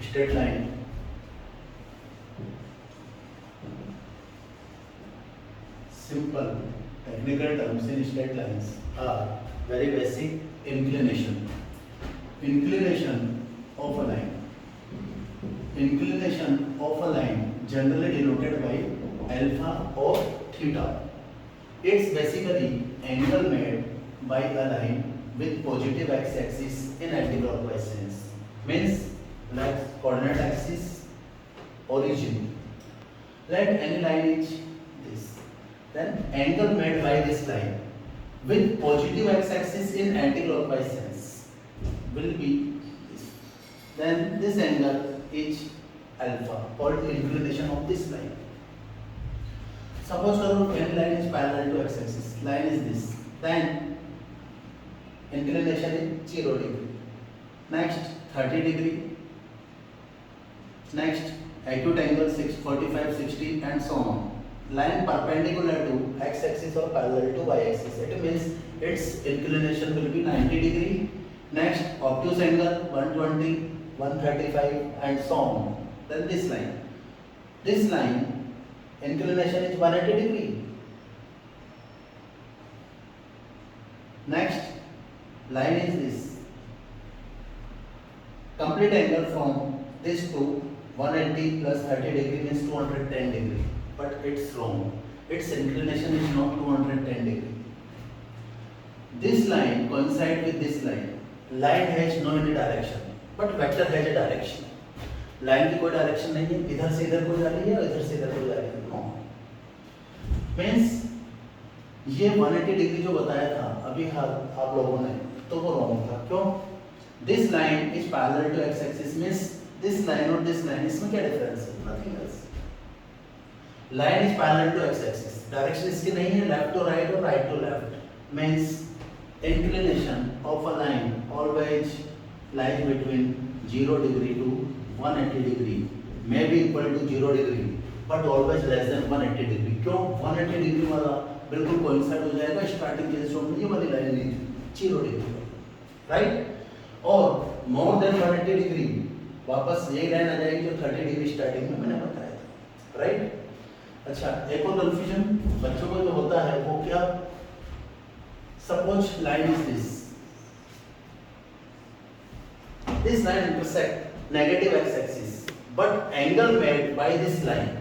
straight line. Simple technical terms in straight lines are very basic. Inclination. Inclination of a line. Inclination of a line generally denoted by alpha or theta. It's basically angle made by a line with positive x-axis in anti-clockwise sense. Means like coordinate axis, origin. Let any line is this. Then angle made by this line with positive x-axis in anti-clockwise sense will be this. Then this angle is alpha, or the inclination of this line. Suppose any line is parallel to x-axis. Line is this. Then inclination is 0 degree. Next 30 degree. Next acute angle 45, 60 and so on. Line perpendicular to x-axis or parallel to y-axis. It means its inclination will be 90 degree. Next obtuse angle 120, 135 and so on. Then this line inclination is 180 degree. Next line is this. Complete angle from this to 180 plus 30 degree means 210 degree. But it's wrong. Its inclination is not 210 degree. This line coincides with this line. Line has no any direction, but vector has a direction. Line की कोई direction नहीं है, इधर से इधर को जा रही है और इधर से इधर को जा रही है. नो मीन्स ये 180 डिग्री जो बताया था अभी आप लोगों ने, तो वो रॉन्ग था. क्यों? This line is parallel to x axis means this line और दिस लाइन, इसमें क्या डिफरेंस है? Nothing else. Line is parallel to x axis, direction इसकी नहीं है लेफ्ट टू राइट और right to left. Means inclination of a line always lies between 0 degree to 180 degree, may be equal to 0 degree but always less than 180 degree. क्यों? 180 degree वाला बिल्कुल coincide हो जाएगा starting के जो ये वाली लाइन नहीं 0 डिग्री, राइट? और मोर देन 180 डिग्री वापस यही लाइन आ जाएगी जो 30 डिग्री स्टार्टिंग में मैंने बताया था, राइट? अच्छा, एक और कंफ्यूजन बच्चों को जो होता है वो क्या? Suppose line is this. This line intersect negative x-axis, but angle made by this line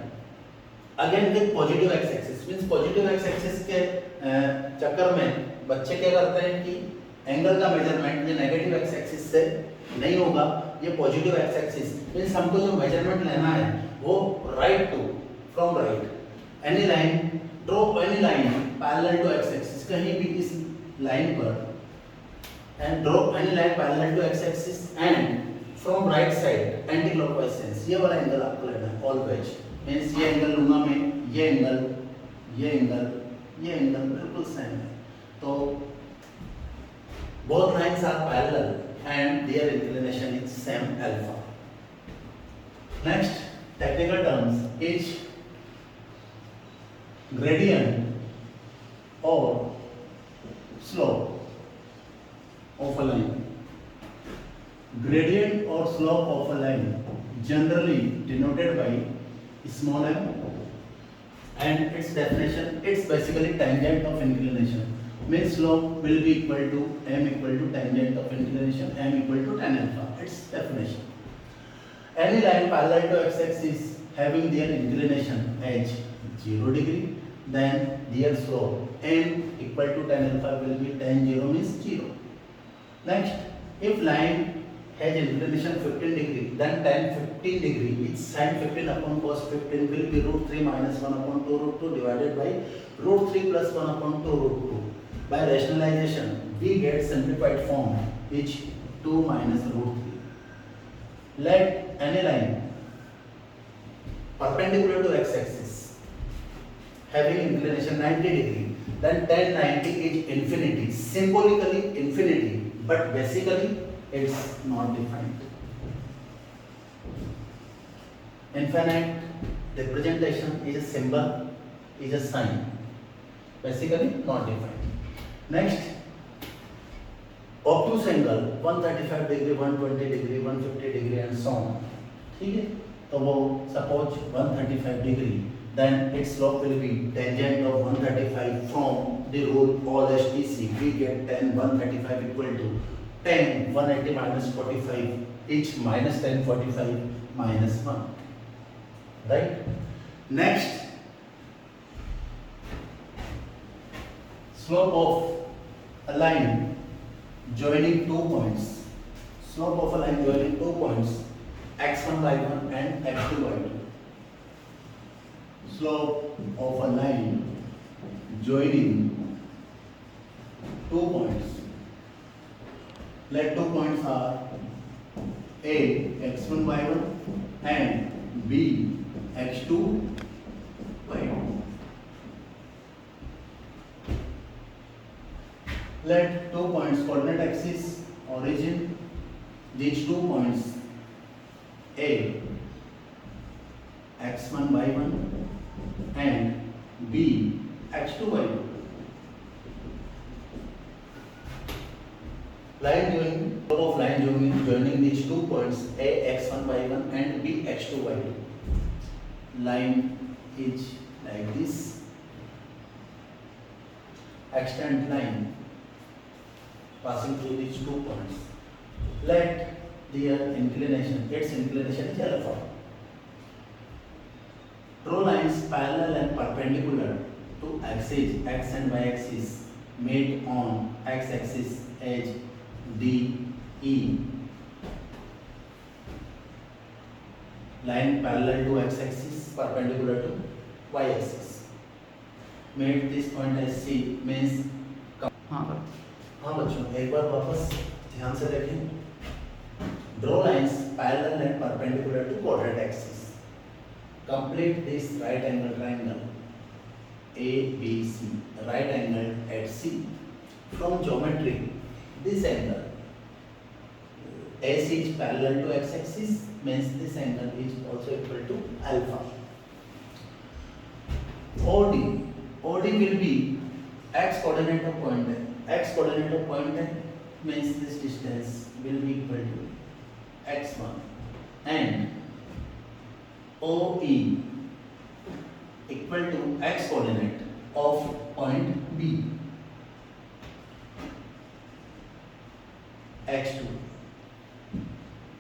again with positive x-axis. Means positive x-axis के चक्कर में बच्चे क्या करते हैं कि एंगल का मेजरमेंट ये नेगेटिव x-axis से नहीं होगा, ये पॉजिटिव x-axis. मीन्स हमको जो मेजरमेंट लेना है वो right to from right any line, draw any line parallel to x-axis, कहीं भी इस लाइन पर and draw any line parallel to x axis and from right side anti clockwise sense. ये वाला एंगल आपको लेना है ऑलवेज. मींस ये एंगल लूंगा मैं, ये एंगल, ये एंगल, ये एंगल बिल्कुल सेम है. तो both lines are parallel and their inclination is same alpha. Next technical terms is gradient और slope of a line. Gradient or slope of a line generally denoted by small m, and its definition, it's basically tangent of inclination. Means slope will be equal to m equal to tangent of inclination, m equal to tan alpha. Its definition. Any line parallel to x-axis having their inclination as 0 degree, then their slope m equal to tan alpha will be tan 0 means 0. Next, if line has inclination 15 degree, then tan 15 degree is sin 15 upon cos 15 will be root 3 minus 1 upon 2 root 2 divided by root 3 plus 1 upon 2 root 2. By rationalization, we get simplified form which 2 minus root 3. Let any line perpendicular to x-axis having inclination 90 degree, then tan 90 is infinity, symbolically infinity, but basically it's not defined. Infinite representation is a symbol, is a sign, basically not defined. Next, obtuse angle 135 degree, 120 degree, 150 degree and so on. ठीक है, तो वो suppose 135 degree, then its slope will be tangent of 135 from the rule all STC. We get tan 135 equal to tan 180 minus 45, each minus tan 45 minus 1, right? Next, slope of a line joining 2 points. Slope of a line joining 2 points, x1 by 1 and x2 by 2. Slope of a line joining 2 points. Let 2 points are A x1 by 1 and B x2 by 2. Let 2 points coordinate axis origin. These 2 points A x1 by 1 and B x2 by 2. Line joining, slope of line joining these 2 points A x1 by 1 and B x2 by 2. Line is like this. Extend line passing through these 2 points. Let their inclination, its inclination is alpha. Draw lines parallel and perpendicular to axis x and y axis made on x axis as D E. Line parallel to x axis, perpendicular to y axis. Made this point as C means. हाँ बच्चों, एक बार वापस ध्यान से देखें. Draw lines parallel and perpendicular to coordinate axis. Complete this right angle triangle ABC, right angle at C. From geometry, this angle AC is parallel to x axis means this angle is also equal to alpha. OD will be x coordinate of point. X coordinate of point means this distance will be equal to x1 and OE equal to x coordinate of point B x2.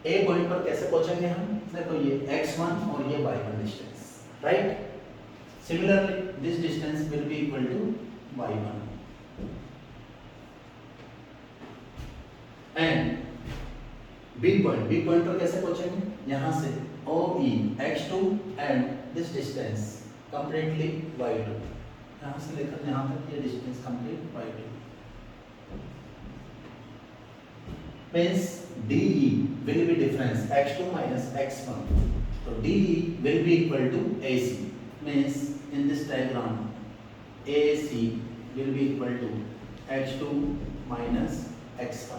A point पर कैसे पहुंचेंगे हम? देखो ये x1 और ये y1 distance, right? Similarly this distance will be equal to y1 and B point पर कैसे पहुंचेंगे? यहाँ से OE x2 and this distance completely y2, यहाँ से लेकर यहाँ तक ये distance complete y2 means DE will be difference x2 minus x1. So DE will be equal to AC means in this diagram AC will be equal to x2 minus x1.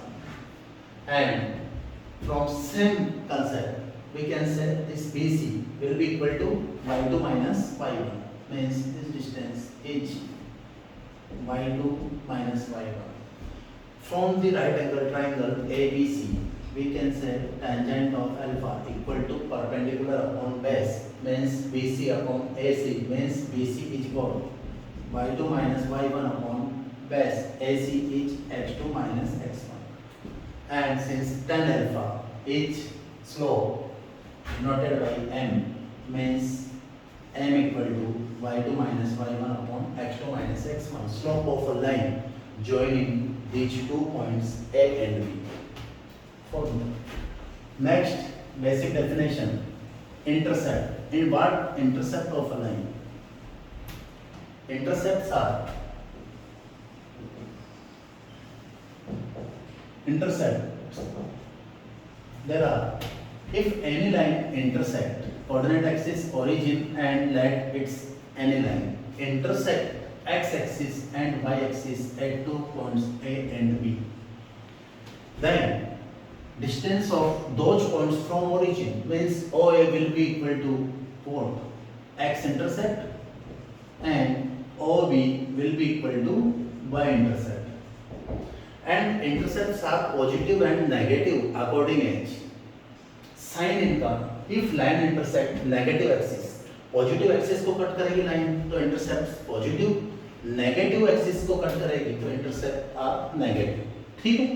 And from same concept we can say this BC will be equal to y2 minus y1 means this distance is y2 minus y1. From the right angle triangle ABC we can say tangent of alpha equal to perpendicular upon base means BC upon AC means BC is equal y2 minus y1 upon base AC is x2 minus x1. And since tan alpha is slope denoted by m means m equal to y2 minus y1 upon x2 minus x1, slope of a line joining these 2 points A and B. Formula. Next, basic definition. Intercept. In what intercept of a line? Intercepts are there are, if any line intersect coordinate axis origin and let its any line intersect x axis and y axis at 2 points A and B, then distance of those points from origin means OA will be equal to what? X intercept and OB will be equal to Y intercept. And intercepts are positive and negative according as sign इनका if line intersect negative axis, positive axis को cut करेगी line तो intercept positive, negative axis को cut करेगी तो intercept are negative. ठीक है,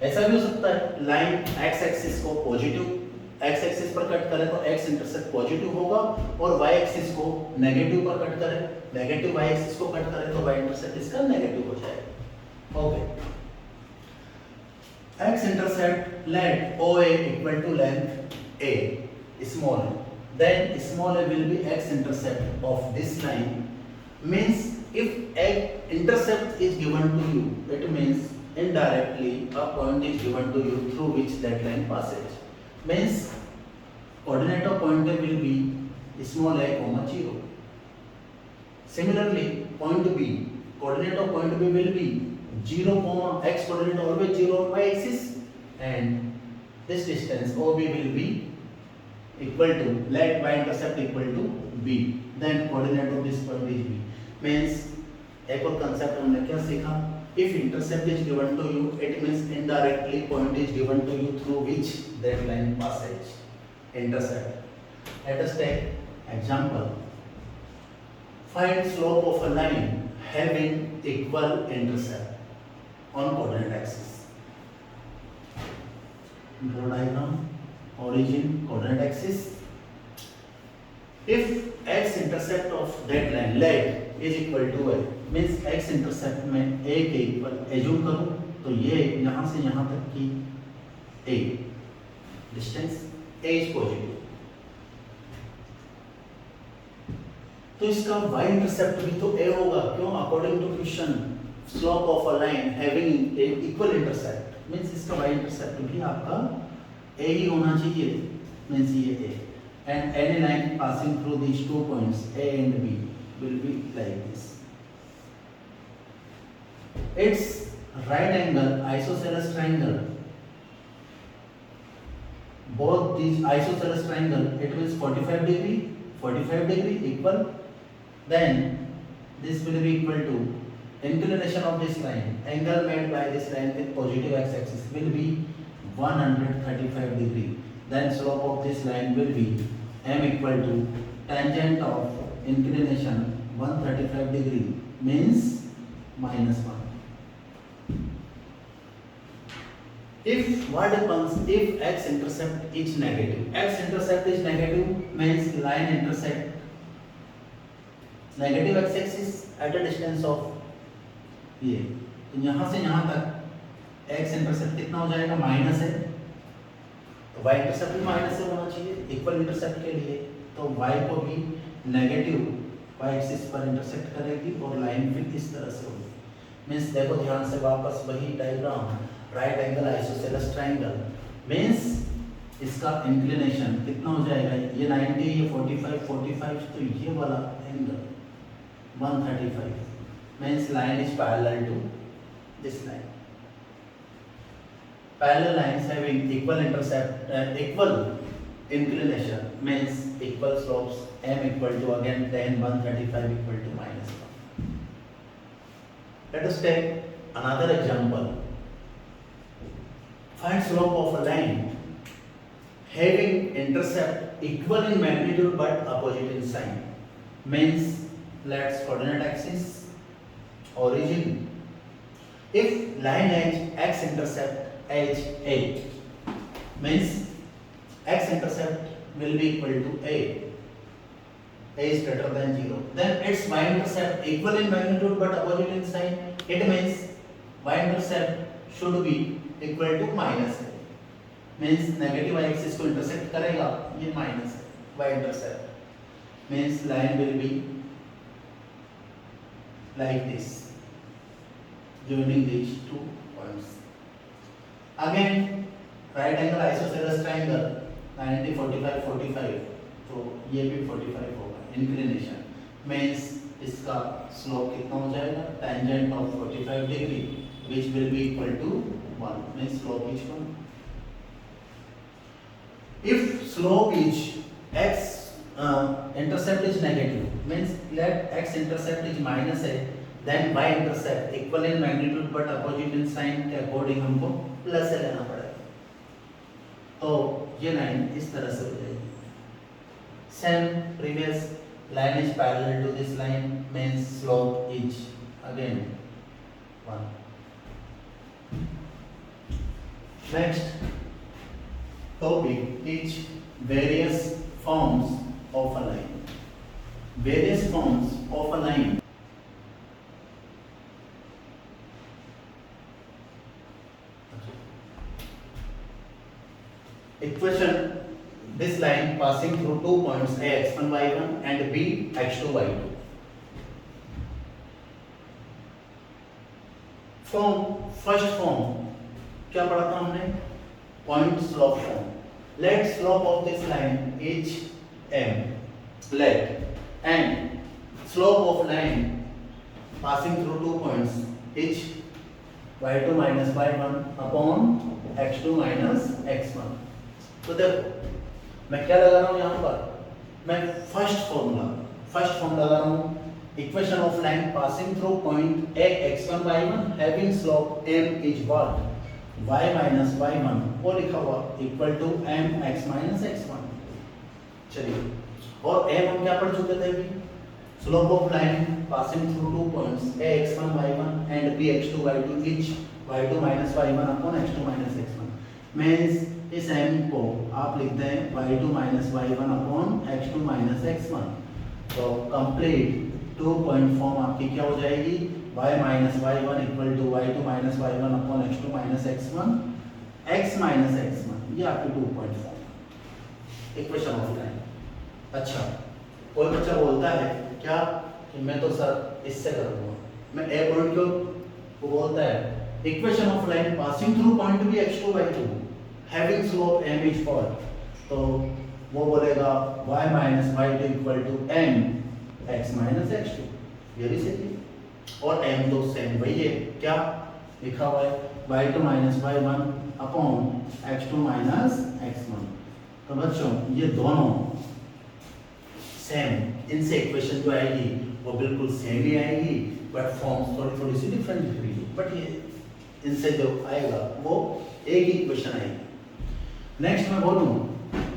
ऐसा भी हो सकता है लाइन एक्स एक्सिस को पॉजिटिव एक्स एक्सिस पर कट करें तो एक्स इंटरसेप्ट पॉजिटिव होगा, और वाई एक्सिस को नेगेटिव पर कट करें, नेगेटिव वाई एक्सिस को कट करें तो वाई इंटरसेप्ट इसका नेगेटिव हो जाएगा। Okay, x intercept let OA equal to length A small a, then small a will be x intercept of this line, means if x intercept is given to you, it means indirectly a point is given to you through which that line passes, means coordinate of point A will be small a comma 0. Similarly point B, coordinate of point B will be 0 comma x coordinate always 0 on y axis, and this distance OB will be equal to let y intercept equal to B, then coordinate of this point is B, means एक और concept हमने क्या सीखा, if intercept is given to you it means indirectly point is given to you through which that line passes, intercept. Let us take example. Find slope of a line having equal intercept on coordinate axis. Draw diagram, origin, coordinate axis. If x intercept of that line let is equal to a, means x intercept में a के equal assume करूं तो ये यहाँ से यहाँ तक की a distance a is positive, तो इसका y इंटरसेप्ट भी तो a होगा, क्यों? According to question slope of a line having equal intercept, means इसका y इंटरसेप्ट भी आपका a ही होना चाहिए, मींस ये a, and any line passing through these two points a and b will be like this. Its right angle isosceles triangle, both these isosceles triangle, it means 45 degree equal, then this will be equal to inclination of this line, angle made by this line with positive x-axis will be 135 degree, then slope of this line will be m equal to tangent of inclination 135 degree, means -1. If what happens if x intercept is negative, x intercept is negative means line intersect negative x-axis at a distance of ये, तो यहाँ से यहाँ तक x intercept कितना हो जाएगा? Minus है, तो y इंटरसेप्ट भी माइनस से होना चाहिए इक्वल इंटरसेप्ट के लिए, तो y को भी नेगेटिव y एक्सिस पर इंटरसेक्ट करेगी और लाइन फिर इस तरह से होगी, मीन्स देखो ध्यान से वापस वही diagram, right angle isosceles triangle, means इसका इंक्लिनेशन कितना हो जाएगा? ये 90, ये 45, तो ये वाला angle 135, means line is parallel to this line. Parallel lines having equal intercept, equal inclination means equal slopes, m equal to again tan 135 equal to -1. Let us take another example. Find slope of a line having intercept equal in magnitude but opposite in sign, means let's coordinate axis, origin. If line edge x intercept edge A, means x intercept will be equal to a is greater than 0, then its y intercept equal in magnitude but opposite in sign, it means y intercept should be equal to minus a, means negative y axis को intersect करेगा, ये minus है y intercept, means line will be like this joining these two points. Again right angle isosceles triangle 90 45 45, तो ये भी 45 होगा, inclination means इसका slope कितना हो जाएगा? Tangent of 45 degree which will be equal to 1, means slope is 1. If slope is x intercept is negative, means let x intercept is minus a, then y intercept equal in magnitude but opposite in sign के according हमको plus से लेना पड़ेगा, तो ये line इस तरह से हो जाएगी। Same previous line is parallel to this line means slope is again 1. Next topic is various forms of a line. Various forms of a line. Equation: this line passing through 2 points A x1 y1 and B x2 y2. First form क्या पढ़ा था हमने? Point slope form. Let slope of this line is m. Let and slope of line passing through 2 points is y2 minus y1 upon x2 minus x1. तो देखो मैं क्या लगा रहा हूँ यहाँ पर? मैं फर्स्ट फॉर्मूला लगा रहा हूँ. Equation of line passing through point a x1 y1 having slope m is what? y minus y1 वो लिखा हुआ equal to m x minus x1. चलिए, और m हम क्या पढ़ चुके थे अभी? Slope of line passing through 2 points a x1 y1 and b x2 y2 is y2 minus y1 upon x2 minus x1. Means इस m को आप लिखते हैं y2 minus y1 upon x2 minus x1. तो कंप्लीट 2 पॉइंट फॉर्म आपकी क्या हो जाएगी? y minus y1 equal to y2 minus y1 upon x2 minus x1 x minus x1. ये आपकी 2 point form equation of line. अच्छा, कोई बच्चा बोलता है क्या कि मैं तो सर इससे करूँगा, मैं a पॉइंट क्यों? वो बोलता है equation of line passing through point भी x2 y2 having slope m is what? तो वो बोलेगा y minus y2 equal to m x minus x2. ये भी सही है. और m तो सेम वही है, क्या लिखा हुआ है? y2 minus y1 upon x2 minus x1. तो बच्चों ये दोनों सेम, इनसे इक्वेशन जो आएगी वो बिल्कुल सेम ही आएगी, बट फॉर्म्स थोड़ी थोड़ी सी डिफरेंट दिख रही है, बट ये इनसे जो आएगा वो एक ही इक्वेशन आएगी. नेक्स्ट मैं बोलूं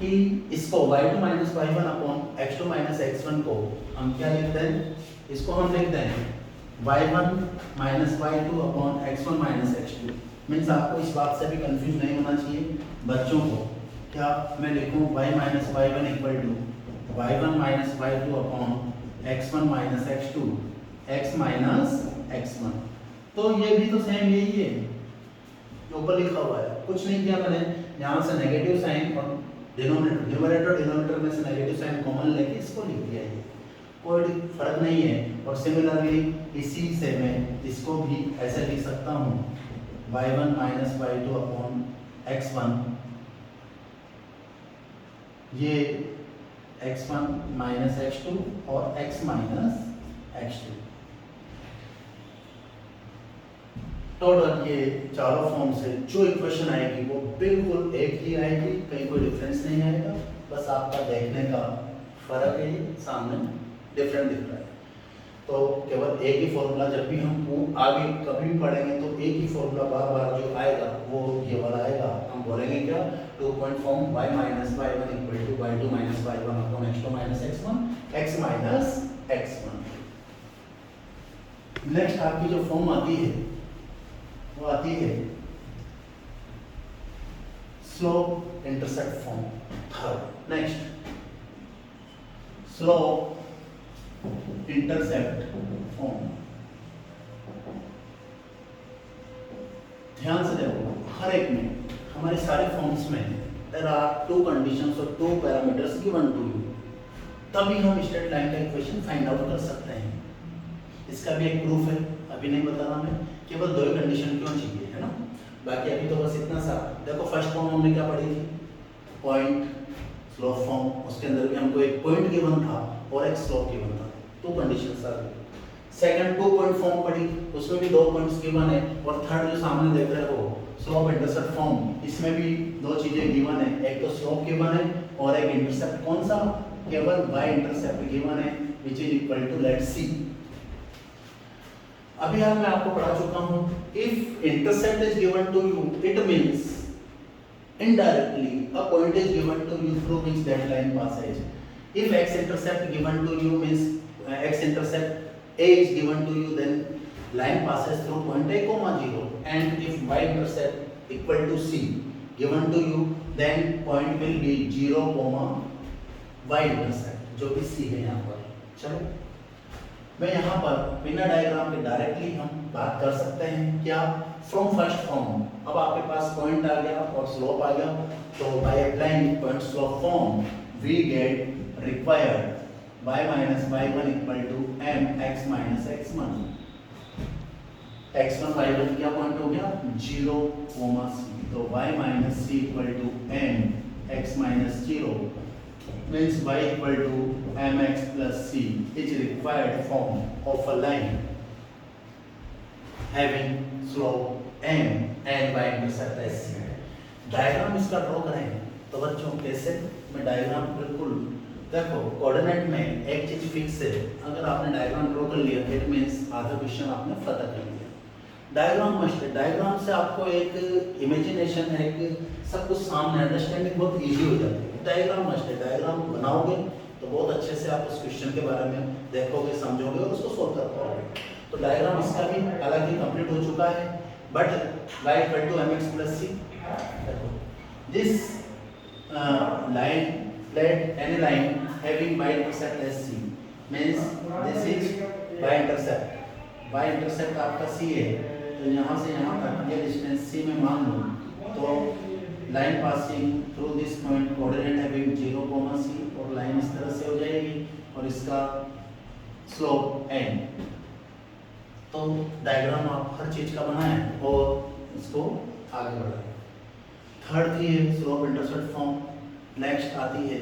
कि इसको y2 minus y1 upon x2 minus x1 को हम क्या लिखते हैं? इसको हम लिखते हैं y1 minus y2 upon x1 minus x2. Means आपको इस बात से भी कंफ्यूज नहीं होना चाहिए बच्चों को. क्या मैं लिखूं y minus y1 equal to y1 minus y2 upon x1 minus x2 x minus x1. तो ये भी तो सेम यही है जो ऊपर लिखा हुआ है. कुछ नहीं किया मैंने, यहाँ से नेगेटिव साइन और डिनोमिनेटर में से नेगेटिव साइन कॉमन लेके इसको लिख दिया है. कोई फर्क नहीं है. और सिमिलरली इसी से मैं इसको भी ऐसे लिख सकता हूँ y1 minus y2 upon x1, ये x1 minus x2 और x minus x2. टोटल ये चारों फॉर्म से जो इक्वेशन आएगी वो बिल्कुल एक ही आएगी, कहीं कोई डिफरेंस नहीं आएगा. बस आपका देखने का फर्क है, ये सामने डिफरेंट दिख रहा है. तो केवल एक ही फॉर्मूला, जब भी हम आगे कभी भी पढ़ेंगे तो एक ही फॉर्मूला बार बार जो आएगा वो ये वाला आएगा. हम बोलेंगे क्या? 2 point form y minus y1 equal to y2 minus y1 upon x2 minus x1 x minus x1. Next आपकी जो फॉर्म आती है वो आती है slope intercept form. Third next slope intercept form. ध्यान से देखो, हर एक में हमारे सारे फॉर्म्स में देयर आर 2 कंडीशंस और 2 पैरामीटर्स गिवन टू यू. तभी हम स्ट्रेट लाइन का इक्वेशन फाइंड आउट कर सकते हैं. इसका भी एक प्रूफ है, अभी नहीं बता रहा मैं. केवल 2 कंडीशन क्यों चाहिए, है ना? बाकी अभी तो बस इतना सा. देखो फर्स्ट फॉर्म हमने क्या पढ़ी थी? Point slope form. उसके अंदर भी हमको एक पॉइंट गिवन था और एक स्लोप गिवन था. 2 कंडीशंस आ गई. सेकंड 2 पॉइंट फॉर्म पढ़ी, उसमें भी 2 पॉइंट्स गिवन है. और थर्ड जो सामने देख रहे हो स्लोप इंटरसेप्ट फॉर्म, इसमें भी 2 चीजें गिवन है. एक तो स्लोप गिवन है और एक इंटरसेप्ट. कौन सा? केवल y इंटरसेप्ट गिवन है which is equal to let's see. अभी मैं आपको पढ़ा चुका हूं, if intercept is given to you it means indirectly a point is given to you through which that line passes. If x intercept given to you means x intercept a is given to you, then line passes through point a comma 0, and if y intercept equal to c given to you, then point will be 0 comma y intercept जो कि c है यहाँ पर। चलो मैं यहाँ पर बिना डायग्राम के डायरेक्टली हम बात कर सकते हैं क्या, फ्रॉम फर्स्ट फॉर्म। अब आपके पास पॉइंट आ गया और स्लोप आ गया, तो by applying point slope form we get required y minus y1 equal to m x minus x1। x1 y1 क्या पॉइंट हो गया 0 कोमा c, तो y minus c equal to m x minus 0 means y equal to mx plus c is required form of a line having slope m and y intercept as c। Diagram इसका draw करें तो बच्चों कैसे, मैं diagram बिल्कुल देखो coordinate में एक चीज फिक्स है, अगर आपने डायग्राम ड्रॉ कर लिया इट मींस आधा क्वेश्चन आपने पता कर लिया। डायग्राम मस्ट है, डायग्राम से आपको एक इमेजिनेशन है कि सब कुछ सामने, अंडरस्टैंडिंग बहुत इजी हो जाती है। डायग्राम मस्ट है, डायग्राम बनाओगे तो बहुत अच्छे से आप उस क्वेश्चन के बारे में देखोगे, समझोगे और उसको सोल्व कर पाओगे। तो डायग्राम इसका भी हालांकि कंप्लीट हो चुका है, but y equal to mx plus c, this line plate any line having y intercept as c means this is y intercept. y intercept आपका c है, तो यहाँ से यहाँ तक ये डिस्टेंस c में मान लो, तो line passing through this point coordinate having 0 comma c, और लाइन इस तरह से हो जाएगी और इसका स्लोप n। तो डायग्राम आप हर चीज का बनाएं और इसको आगे बढ़ाएं। थर्ड थी है स्लोप इंटरसेप्ट फॉर्म। नेक्स्ट आती है